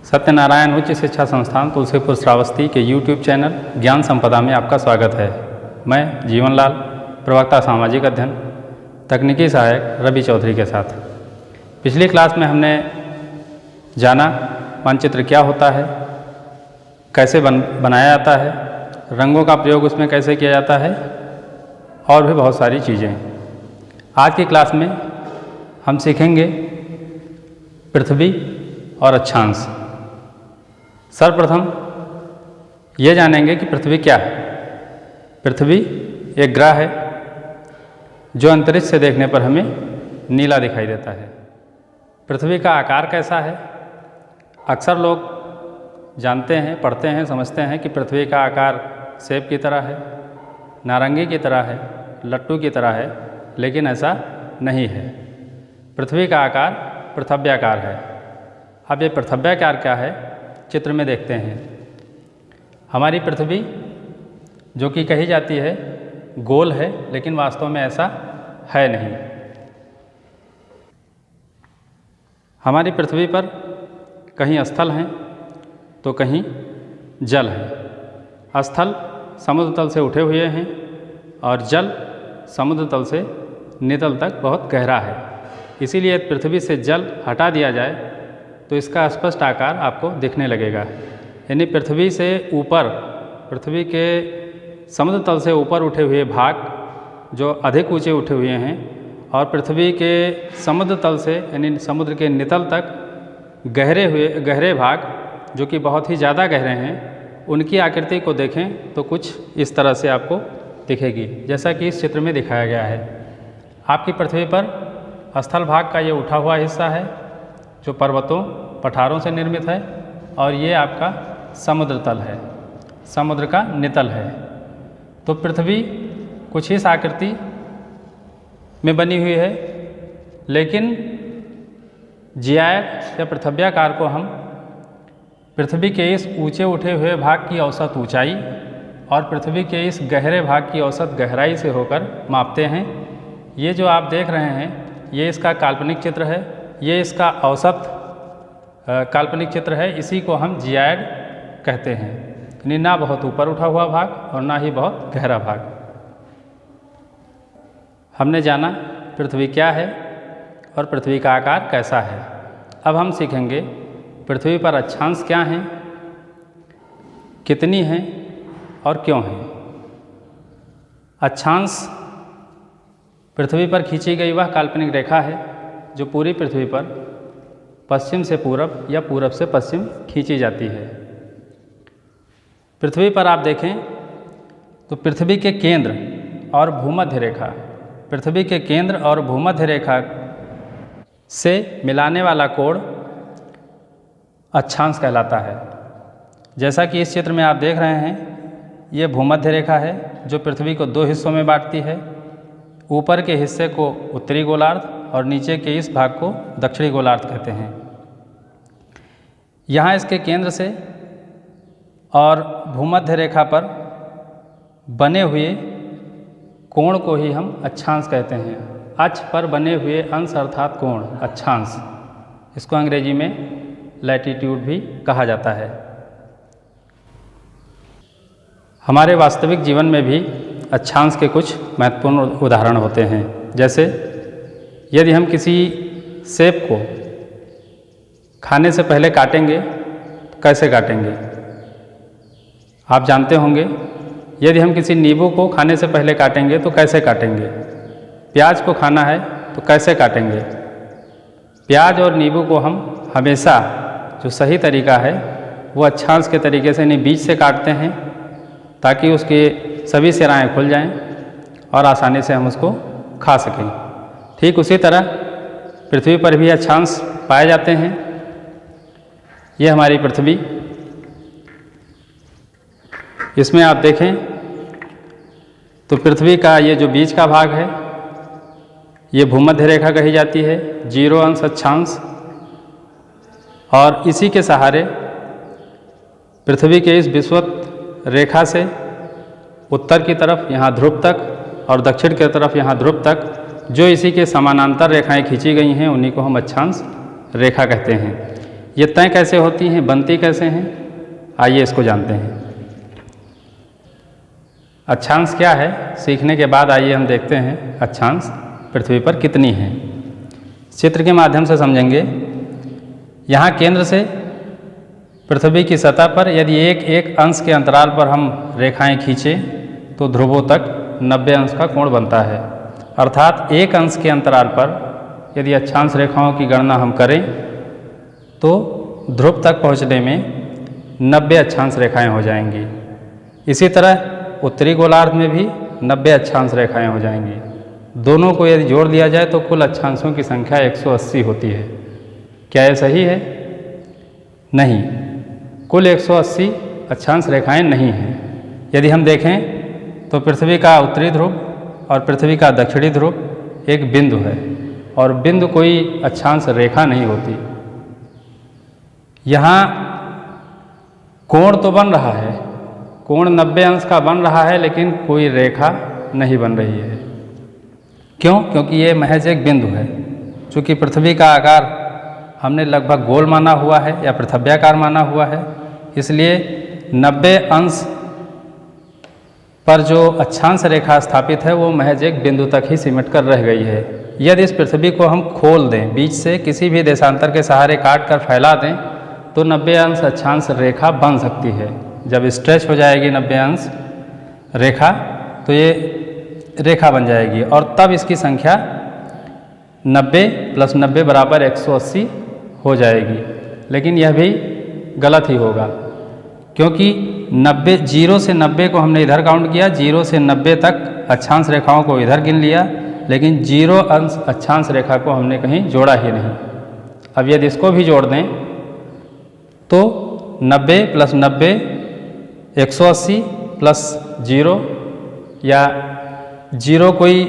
सत्यनारायण उच्च शिक्षा संस्थान तुलसीपुर श्रावस्ती के YouTube चैनल ज्ञान संपदा में आपका स्वागत है। मैं जीवनलाल, प्रवक्ता सामाजिक अध्ययन, तकनीकी सहायक रवि चौधरी के साथ। पिछली क्लास में हमने जाना मानचित्र क्या होता है, कैसे बनाया जाता है, रंगों का प्रयोग उसमें कैसे किया जाता है और भी बहुत सारी चीज़ें। आज की क्लास में हम सीखेंगे पृथ्वी और अक्षांश। सर्वप्रथम ये जानेंगे कि पृथ्वी क्या है। पृथ्वी एक ग्रह है जो अंतरिक्ष से देखने पर हमें नीला दिखाई देता है। पृथ्वी का आकार कैसा है? अक्सर लोग जानते हैं, पढ़ते हैं, समझते हैं कि पृथ्वी का आकार सेब की तरह है, नारंगी की तरह है, लट्टू की तरह है, लेकिन ऐसा नहीं है। पृथ्वी का आकार पृथव्याकार है। अब ये पृथव्याकार क्या है, चित्र में देखते हैं। हमारी पृथ्वी जो कि कही जाती है गोल है, लेकिन वास्तव में ऐसा है नहीं। हमारी पृथ्वी पर कहीं स्थल हैं तो कहीं जल है। स्थल समुद्र तल से उठे हुए हैं और जल समुद्र तल से नितल तक बहुत गहरा है। इसीलिए पृथ्वी से जल हटा दिया जाए तो इसका स्पष्ट आकार आपको दिखने लगेगा। यानी पृथ्वी से ऊपर, पृथ्वी के समुद्र तल से ऊपर उठे हुए भाग जो अधिक ऊंचे उठे हुए हैं और पृथ्वी के समुद्र तल से यानी समुद्र के नितल तक गहरे भाग जो कि बहुत ही ज़्यादा गहरे हैं, उनकी आकृति को देखें तो कुछ इस तरह से आपको दिखेगी, जैसा कि इस चित्र में दिखाया गया है। आपकी पृथ्वी पर स्थल भाग का ये उठा हुआ हिस्सा है जो पर्वतों, पठारों से निर्मित है, और ये आपका समुद्र तल है, समुद्र का नितल है। तो पृथ्वी कुछ इस आकृति में बनी हुई है, लेकिन जियायड या पृथव्याकार को हम पृथ्वी के इस ऊंचे उठे हुए भाग की औसत ऊंचाई और पृथ्वी के इस गहरे भाग की औसत गहराई से होकर मापते हैं। ये जो आप देख रहे हैं ये इसका काल्पनिक चित्र है, ये इसका औसत काल्पनिक चित्र है। इसी को हम जियायड कहते हैं, यानी ना बहुत ऊपर उठा हुआ भाग और ना ही बहुत गहरा भाग। हमने जाना पृथ्वी क्या है और पृथ्वी का आकार कैसा है। अब हम सीखेंगे पृथ्वी पर अक्षांश क्या हैं, कितनी हैं और क्यों हैं। अक्षांश पृथ्वी पर खींची गई वह काल्पनिक रेखा है जो पूरी पृथ्वी पर पश्चिम से पूरब या पूरब से पश्चिम खींची जाती है। पृथ्वी पर आप देखें तो पृथ्वी के केंद्र और भूमध्य रेखा, पृथ्वी के केंद्र और भूमध्य रेखा से मिलाने वाला कोण अक्षांश कहलाता है। जैसा कि इस चित्र में आप देख रहे हैं, ये भूमध्य रेखा है जो पृथ्वी को दो हिस्सों में बांटती है। ऊपर के हिस्से को उत्तरी गोलार्ध और नीचे के इस भाग को दक्षिणी गोलार्ध कहते हैं। यहाँ इसके केंद्र से और भूमध्य रेखा पर बने हुए कोण को ही हम अक्षांश कहते हैं। अक्ष पर बने हुए अंश अर्थात कोण अक्षांश, इसको अंग्रेजी में लैटिट्यूड भी कहा जाता है। हमारे वास्तविक जीवन में भी अक्षांश के कुछ महत्वपूर्ण उदाहरण होते हैं। जैसे यदि हम किसी सेब को खाने से पहले काटेंगे तो कैसे काटेंगे? आप जानते होंगे। यदि हम किसी नींबू को खाने से पहले काटेंगे तो कैसे काटेंगे? प्याज को खाना है तो कैसे काटेंगे? प्याज और नींबू को हम हमेशा जो सही तरीका है वो अक्षांश के तरीके से यानी बीच से काटते हैं ताकि उसके सभी सिराएं खुल जाएं और आसानी से हम उसको खा सकें। ठीक उसी तरह पृथ्वी पर भी अक्षांश पाए जाते हैं। ये हमारी पृथ्वी, इसमें आप देखें तो पृथ्वी का ये जो बीच का भाग है ये भूमध्य रेखा कही जाती है, 0 अंश अक्षांश, और इसी के सहारे पृथ्वी के इस विषुवत रेखा से उत्तर की तरफ यहाँ ध्रुव तक और दक्षिण की तरफ यहाँ ध्रुव तक जो इसी के समानांतर रेखाएं खींची गई हैं उन्हीं को हम अक्षांश रेखा कहते हैं। ये तय कैसे होती हैं, बनती कैसे हैं, आइए इसको जानते हैं। अक्षांश क्या है, सीखने के बाद आइए हम देखते हैं अक्षांश पृथ्वी पर कितनी हैं। चित्र के माध्यम से समझेंगे। यहाँ केंद्र से पृथ्वी की सतह पर यदि एक एक अंश के अंतराल पर हम रेखाएं खींचें तो ध्रुवों तक 90 अंश का कोण बनता है। अर्थात एक अंश के अंतराल पर यदि अक्षांश रेखाओं की गणना हम करें तो ध्रुव तक पहुँचने में 90 अक्षांश रेखाएं हो जाएंगी। इसी तरह उत्तरी गोलार्ध में भी 90 अक्षांश रेखाएं हो जाएंगी। दोनों को यदि जोड़ दिया जाए तो कुल अक्षांशों की संख्या 180 होती है। क्या यह सही है? नहीं, कुल 180 अक्षांश रेखाएं नहीं हैं। यदि हम देखें तो पृथ्वी का उत्तरी ध्रुव और पृथ्वी का दक्षिणी ध्रुव एक बिंदु है और बिंदु कोई अक्षांश रेखा नहीं होती। यहाँ कोण तो बन रहा है, कोण 90 अंश का बन रहा है, लेकिन कोई रेखा नहीं बन रही है। क्यों? क्योंकि ये महज एक बिंदु है। चूँकि पृथ्वी का आकार हमने लगभग गोल माना हुआ है या पृथ्व्याकार माना हुआ है, इसलिए 90 अंश पर जो अक्षांश रेखा स्थापित है वो महज एक बिंदु तक ही सिमट कर रह गई है। यदि इस पृथ्वी को हम खोल दें, बीच से किसी भी देशांतर के सहारे काट कर फैला दें तो 90 अंश अक्षांश रेखा बन सकती है। जब स्ट्रेच हो जाएगी 90 अंश रेखा तो ये रेखा बन जाएगी और तब इसकी संख्या 90 + 90 = 180 हो जाएगी। लेकिन यह भी गलत ही होगा, क्योंकि 0 से 90 को हमने इधर काउंट किया, 0 से 90 तक अक्षांश रेखाओं को इधर गिन लिया, लेकिन 0 अंश अक्षांश रेखा को हमने कहीं जोड़ा ही नहीं। अब यदि इसको भी जोड़ दें तो 90 + 90 180 + 0, या 0 कोई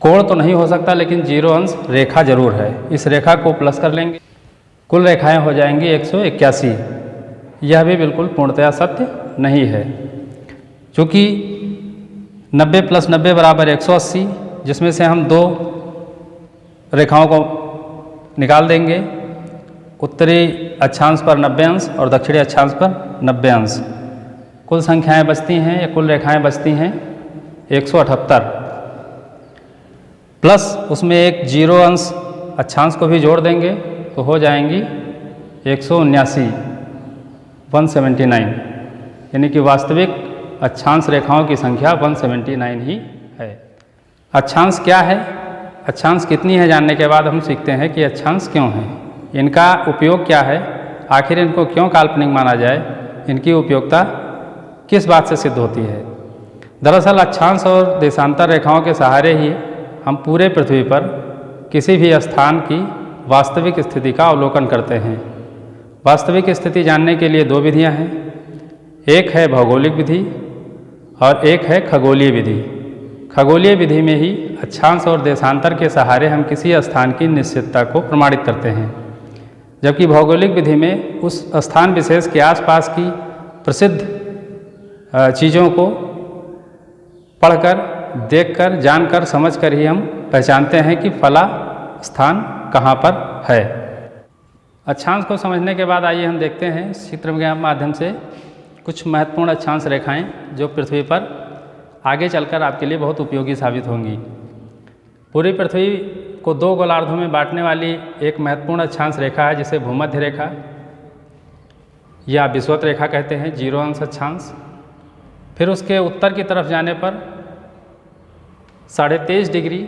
कोण तो नहीं हो सकता, लेकिन 0 अंश रेखा जरूर है। इस रेखा को प्लस कर लेंगे, कुल रेखाएं हो जाएंगी 181। यह भी बिल्कुल पूर्णतया सत्य नहीं है, क्योंकि 90 + 90 = 180, जिसमें से हम 2 रेखाओं को निकाल देंगे, उत्तरी अक्षांश पर 90 अंश और दक्षिणी अक्षांश पर 90 अंश। कुल संख्याएं बचती हैं या कुल रेखाएं बचती हैं 178, प्लस उसमें एक 0 अंश अक्षांश को भी जोड़ देंगे तो हो जाएंगी 179, 179, यानी कि वास्तविक अक्षांश रेखाओं की संख्या 179 ही है। अक्षांश क्या है, अक्षांश कितनी है जानने के बाद हम सीखते हैं कि अक्षांश क्यों है, इनका उपयोग क्या है, आखिर इनको क्यों काल्पनिक माना जाए, इनकी उपयोगिता किस बात से सिद्ध होती है। दरअसल अक्षांश और देशांतर रेखाओं के सहारे ही हम पूरे पृथ्वी पर किसी भी स्थान की वास्तविक स्थिति का अवलोकन करते हैं। वास्तविक स्थिति जानने के लिए 2 विधियां हैं, एक है भौगोलिक विधि और एक है खगोलीय विधि। खगोलीय विधि में ही अक्षांश और देशांतर के सहारे हम किसी स्थान की निश्चितता को प्रमाणित करते हैं, जबकि भौगोलिक विधि में उस स्थान विशेष के आसपास की प्रसिद्ध चीज़ों को पढ़कर, देखकर, जानकर, समझकर ही हम पहचानते हैं कि फला स्थान कहाँ पर है। अक्षांश को समझने के बाद आइए हम देखते हैं चित्र के माध्यम से कुछ महत्वपूर्ण अक्षांश रेखाएं जो पृथ्वी पर आगे चलकर आपके लिए बहुत उपयोगी साबित होंगी। पूरी पृथ्वी को 2 गोलार्धों में बांटने वाली एक महत्वपूर्ण अक्षांश रेखा है जिसे भूमध्य रेखा या विषुवत रेखा कहते हैं, 0 अंश अक्षांश। फिर उसके उत्तर की तरफ जाने पर 23.5 डिग्री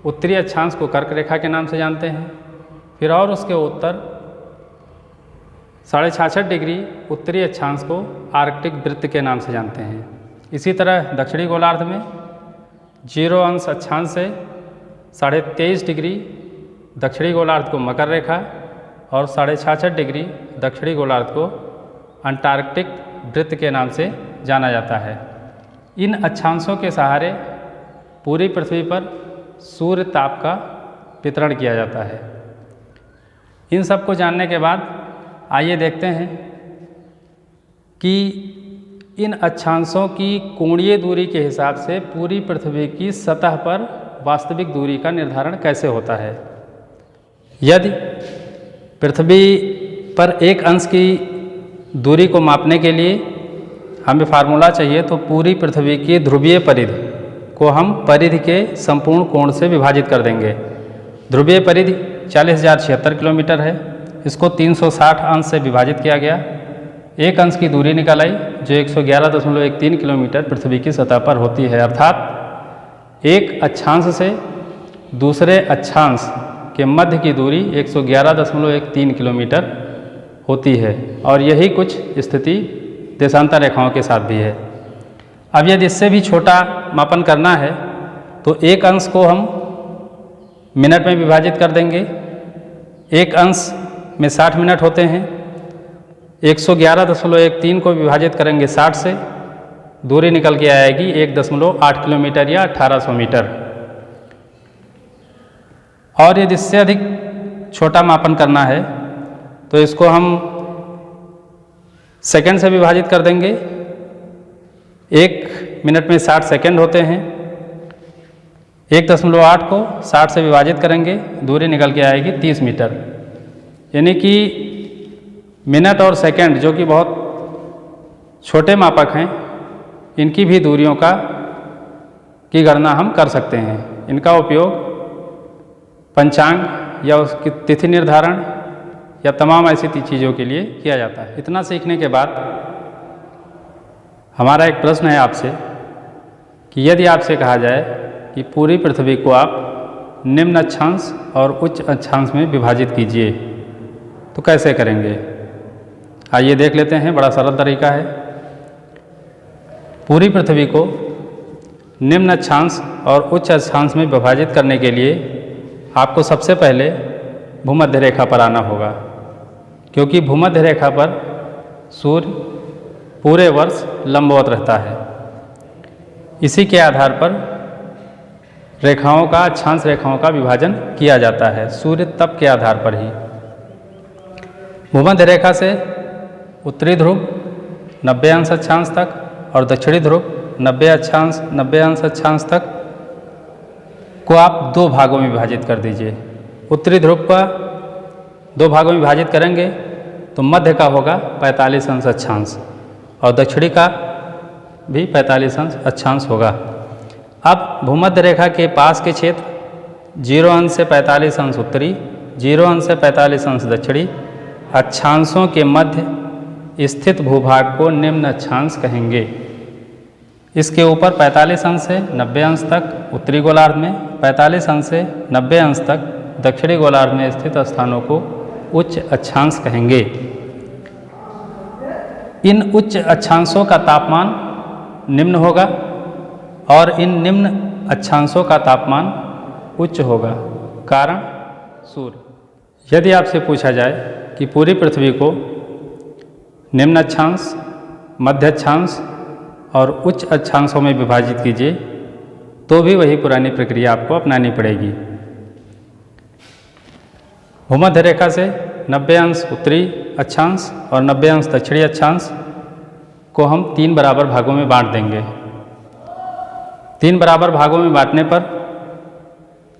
उत्तरी अक्षांश को कर्क रेखा के नाम से जानते हैं। फिर और उसके उत्तर 66.5 डिग्री उत्तरी अक्षांश को आर्कटिक वृत्त के नाम से जानते हैं। इसी तरह दक्षिणी गोलार्ध में 0 अंश अक्षांश से 23.5 डिग्री दक्षिणी गोलार्ध को मकर रेखा और 66.5 डिग्री दक्षिणी गोलार्ध को अंटार्कटिक वृत्त के नाम से जाना जाता है। इन अक्षांशों के सहारे पूरी पृथ्वी पर सूर्य ताप का वितरण किया जाता है। इन सब को जानने के बाद आइए देखते हैं कि इन अक्षांशों की कोणीय दूरी के हिसाब से पूरी पृथ्वी की सतह पर वास्तविक दूरी का निर्धारण कैसे होता है। यदि पृथ्वी पर एक अंश की दूरी को मापने के लिए हमें फार्मूला चाहिए, तो पूरी पृथ्वी की ध्रुवीय परिधि को हम परिधि के संपूर्ण कोण से विभाजित कर देंगे। ध्रुवीय परिधि 40,076 किलोमीटर है। इसको 360 अंश से विभाजित किया गया। एक अंश की दूरी निकाल आई जो 111.13 किलोमीटर पृथ्वी की सतह पर होती है। अर्थात एक अक्षांश से दूसरे अक्षांश के मध्य की दूरी 111.13 किलोमीटर होती है और यही कुछ स्थिति देशांतर रेखाओं के साथ भी है। अब यदि इससे भी छोटा मापन करना है तो एक अंश को हम मिनट में विभाजित कर देंगे। एक अंश में 60 मिनट होते हैं। 111.13 को विभाजित करेंगे 60 से, दूरी निकल के आएगी 1.8 किलोमीटर या 1800 मीटर। और यदि इससे अधिक छोटा मापन करना है तो इसको हम सेकंड से विभाजित कर देंगे। एक मिनट में 60 सेकंड होते हैं। 1.8 को 60 से विभाजित करेंगे, दूरी निकल के आएगी 30 मीटर। यानी कि मिनट और सेकंड जो कि बहुत छोटे मापक हैं, इनकी भी दूरियों की गणना हम कर सकते हैं। इनका उपयोग पंचांग या उसकी तिथि निर्धारण या तमाम ऐसी चीज़ों के लिए किया जाता है। इतना सीखने के बाद हमारा एक प्रश्न है आपसे कि यदि आपसे कहा जाए कि पूरी पृथ्वी को आप निम्न अक्षांश और उच्च अक्षांश में विभाजित कीजिए तो कैसे करेंगे। आइए देख लेते हैं। बड़ा सरल तरीका है। पूरी पृथ्वी को निम्न अक्षांश और उच्च अक्षांश में विभाजित करने के लिए आपको सबसे पहले भूमध्य रेखा पर आना होगा, क्योंकि भूमध्य रेखा पर सूर्य पूरे वर्ष लंबवत रहता है। इसी के आधार पर रेखाओं का, अक्षांश रेखाओं का विभाजन किया जाता है, सूर्य तप के आधार पर ही। भूमध्य रेखा से उत्तरी ध्रुव 90 अंश अक्षांश तक और दक्षिणी ध्रुव 90 अंश अक्षांश तक को आप दो भागों में विभाजित कर दीजिए। उत्तरी ध्रुव का दो भागों में विभाजित करेंगे तो मध्य का होगा 45 अंश अक्षांश और दक्षिणी का भी 45 अंश अक्षांश होगा। अब भूमध्य रेखा के पास के क्षेत्र 0 अंश से 45 अंश उत्तरी, 0 अंश से 45 अंश दक्षिणी अक्षांशों के मध्य स्थित भूभाग को निम्न अक्षांश कहेंगे। इसके ऊपर 45 अंश से 90 अंश तक उत्तरी गोलार्ध में, 45 अंश से 90 अंश तक दक्षिणी गोलार्ध में स्थित स्थानों को उच्च अक्षांश कहेंगे। इन उच्च अक्षांशों का तापमान निम्न होगा और इन निम्न अक्षांशों का तापमान उच्च होगा। कारण सूर्य। यदि आपसे पूछा जाए कि पूरी पृथ्वी को निम्न अक्षांश, मध्य अक्षांश और उच्च अक्षांशों में विभाजित कीजिए तो भी वही पुरानी प्रक्रिया आपको अपनानी पड़ेगी। भूमध्य रेखा से 90 अंश उत्तरी अक्षांश और 90 अंश दक्षिणी अक्षांश को हम 3 बराबर भागों में बांट देंगे। 3 बराबर भागों में बांटने पर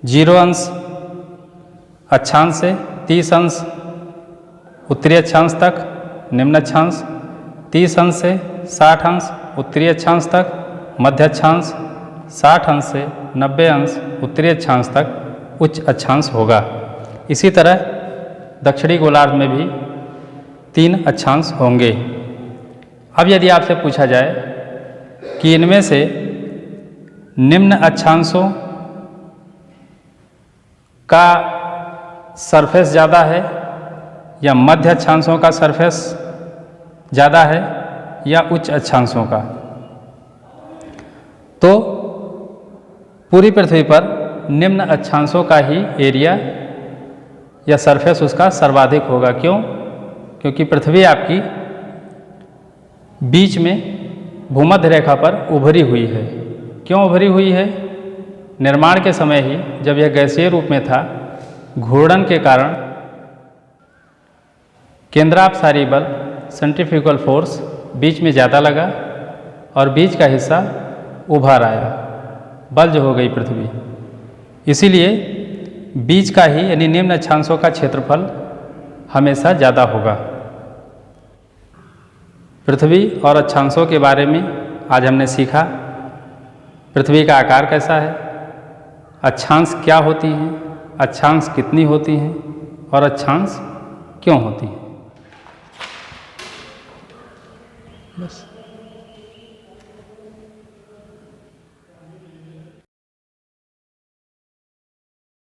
0 अंश अक्षांश से 30 अंश उत्तरी अक्षांश तक निम्न अक्षांश, 30 अंश से 60 अंश उत्तरी अक्षांश तक मध्य अक्षांश, 60 अंश से 90 अंश उत्तरी अक्षांश तक उच्च अक्षांश होगा। इसी तरह दक्षिणी गोलार्ध में भी 3 अक्षांश होंगे। अब यदि आपसे पूछा जाए कि इनमें से निम्न अक्षांशों का सरफेस ज़्यादा है या मध्य अक्षांशों का सरफेस ज़्यादा है या उच्च अक्षांशों का, तो पूरी पृथ्वी पर निम्न अक्षांशों का ही एरिया या सरफेस उसका सर्वाधिक होगा। क्यों? क्योंकि पृथ्वी आपकी बीच में भूमध्य रेखा पर उभरी हुई है। क्यों उभरी हुई है? निर्माण के समय ही जब यह गैसीय रूप में था, घूर्णन के कारण केंद्रापसारी बल सेंट्रीफ्यूगल फोर्स बीच में ज़्यादा लगा और बीच का हिस्सा उभर आया, बल्ज हो गई पृथ्वी। इसीलिए बीच का ही यानी निम्न अक्षांशों का क्षेत्रफल हमेशा ज़्यादा होगा। पृथ्वी और अक्षांशों के बारे में आज हमने सीखा। पृथ्वी का आकार कैसा है, अक्षांश क्या होती हैं, अक्षांश कितनी होती हैं और अक्षांश क्यों होती हैं। बस।